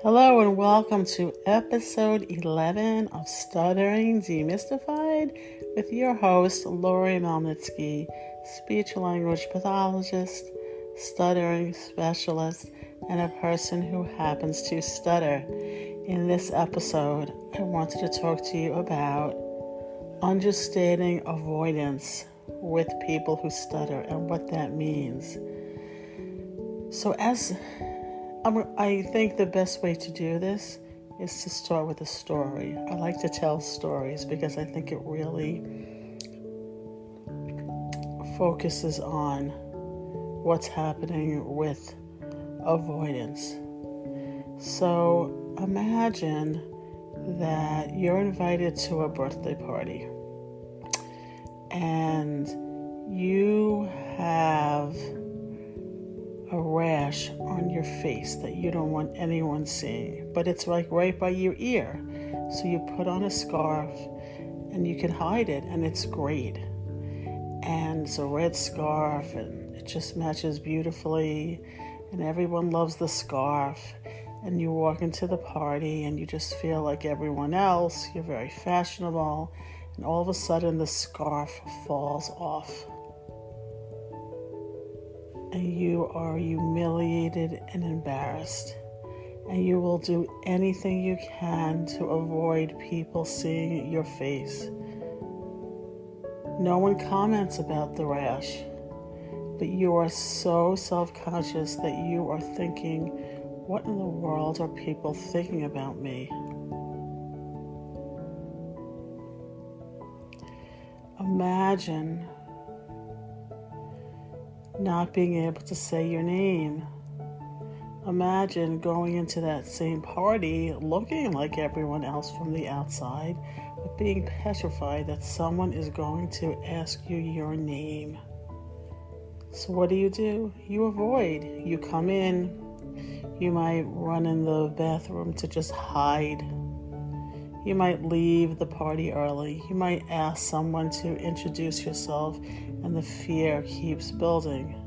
Hello and welcome to episode 11 of Stuttering Demystified with your host, Lori Melnitsky, speech language pathologist, stuttering specialist, and a person who happens to stutter. In this episode, I wanted to talk to you about understanding avoidance with people who stutter and what that means. So I think the best way to do this is to start with a story. I like to tell stories because I think it really focuses on what's happening with avoidance. So imagine that you're invited to a birthday party and you have a rash on your face that you don't want anyone seeing, but it's like right by your ear. So you put on a scarf and you can hide it, and it's great. And it's a red scarf and it just matches beautifully, and everyone loves the scarf. And you walk into the party and you just feel like everyone else. You're very fashionable, and all of a sudden the scarf falls off. And you are humiliated and embarrassed. And you will do anything you can to avoid people seeing your face. No one comments about the rash, but you are so self-conscious that you are thinking, what in the world are people thinking about me? Imagine not being able to say your name. Imagine going into that same party looking like everyone else from the outside, but being petrified that someone is going to ask you your name. So what do? You avoid. You come in. You might run in the bathroom to just hide. You might leave the party early. You might ask someone to introduce yourself, and the fear keeps building.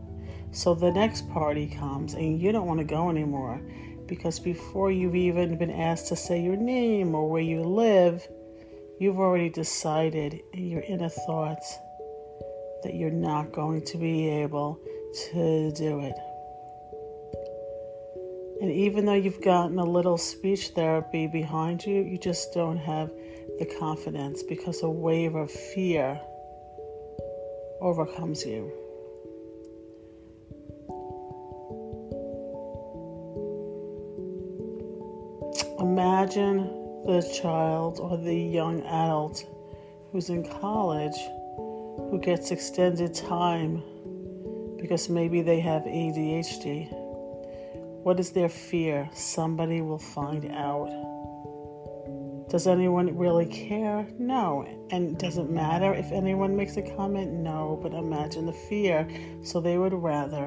So the next party comes and you don't want to go anymore, because before you've even been asked to say your name or where you live, you've already decided in your inner thoughts that you're not going to be able to do it. And even though you've gotten a little speech therapy behind you, you just don't have the confidence because a wave of fear overcomes you. Imagine the child or the young adult who's in college who gets extended time because maybe they have ADHD. What is their fear? Somebody will find out. Does anyone really care? No. And does it matter if anyone makes a comment? No. But imagine the fear. So they would rather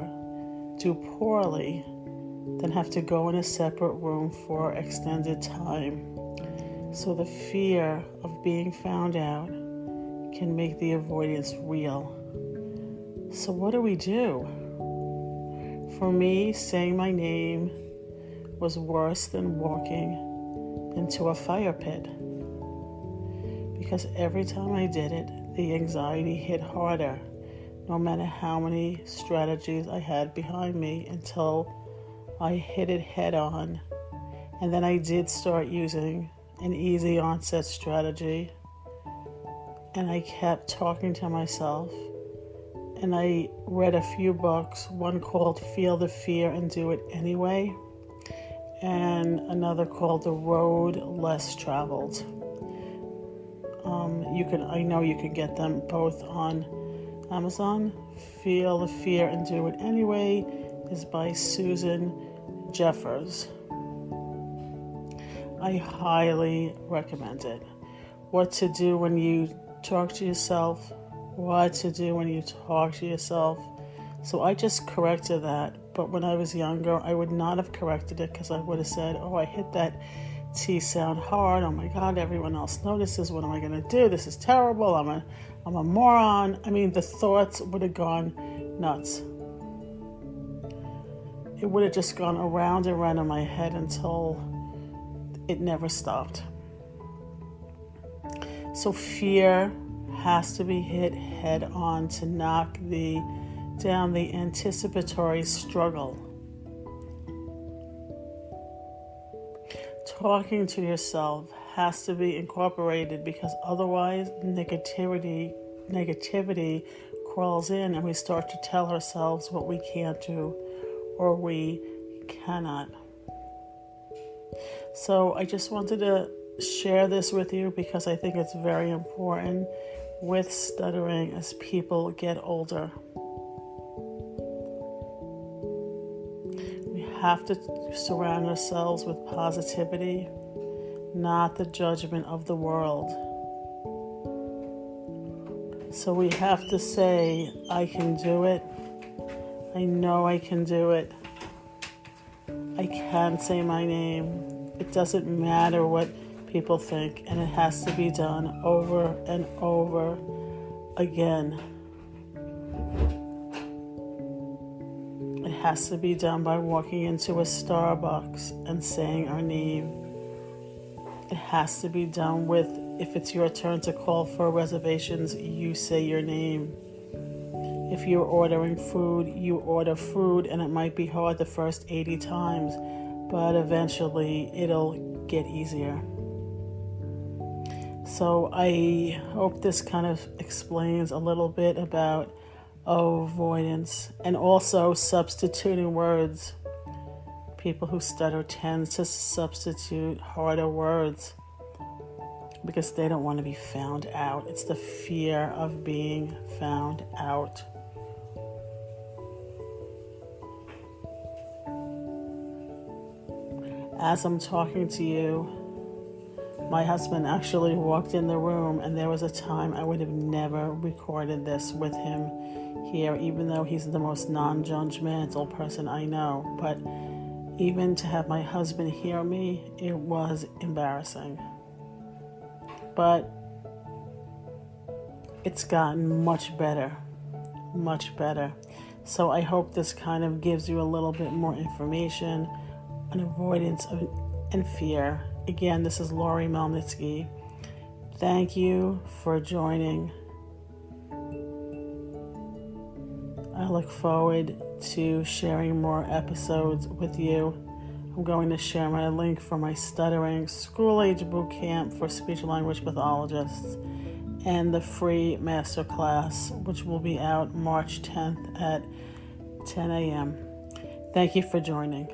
do poorly than have to go in a separate room for extended time. So the fear of being found out can make the avoidance real. So what do? For me, saying my name was worse than walking into a fire pit, because every time I did it, the anxiety hit harder, no matter how many strategies I had behind me, until I hit it head on. And then I did start using an easy onset strategy, and I kept talking to myself. And I read a few books, one called Feel the Fear and Do It Anyway, and another called The Road Less Traveled. I know you can get them both on Amazon. Feel the Fear and Do It Anyway is by Susan Jeffers. I highly recommend it. What to do when you talk to yourself. What to do when you talk to yourself. So I just corrected that. But when I was younger, I would not have corrected it, because I would have said, oh, I hit that T sound hard. Oh my God, everyone else notices. What am I going to do? This is terrible. I'm a moron. I mean, the thoughts would have gone nuts. It would have just gone around and around in my head until it never stopped. So fear has to be hit head on to knock down the anticipatory struggle. Talking to yourself has to be incorporated, because otherwise negativity crawls in and we start to tell ourselves what we can't do or we cannot. So I just wanted to share this with you because I think it's very important with stuttering as people get older. We have to surround ourselves with positivity, not the judgment of the world. So we have to say, I can do it. I know I can do it. I can say my name. It doesn't matter what people think, and it has to be done over and over again. It has to be done by walking into a Starbucks and saying our name. It has to be done with, if it's your turn to call for reservations, you say your name. If you're ordering food, you order food, and it might be hard the first 80 times, but eventually it'll get easier. So I hope this kind of explains a little bit about avoidance and also substituting words. People who stutter tend to substitute harder words because they don't want to be found out. It's the fear of being found out. As I'm talking to you, my husband actually walked in the room, and there was a time I would have never recorded this with him here, even though he's the most non-judgmental person I know. But even to have my husband hear me, it was embarrassing. But it's gotten much better. So I hope this kind of gives you a little bit more information on avoidance and fear. Again, this is Lori Melnitsky. Thank you for joining. I look forward to sharing more episodes with you. I'm going to share my link for my stuttering school-age boot camp for speech-language pathologists and the free masterclass, which will be out March 10th at 10 a.m. Thank you for joining.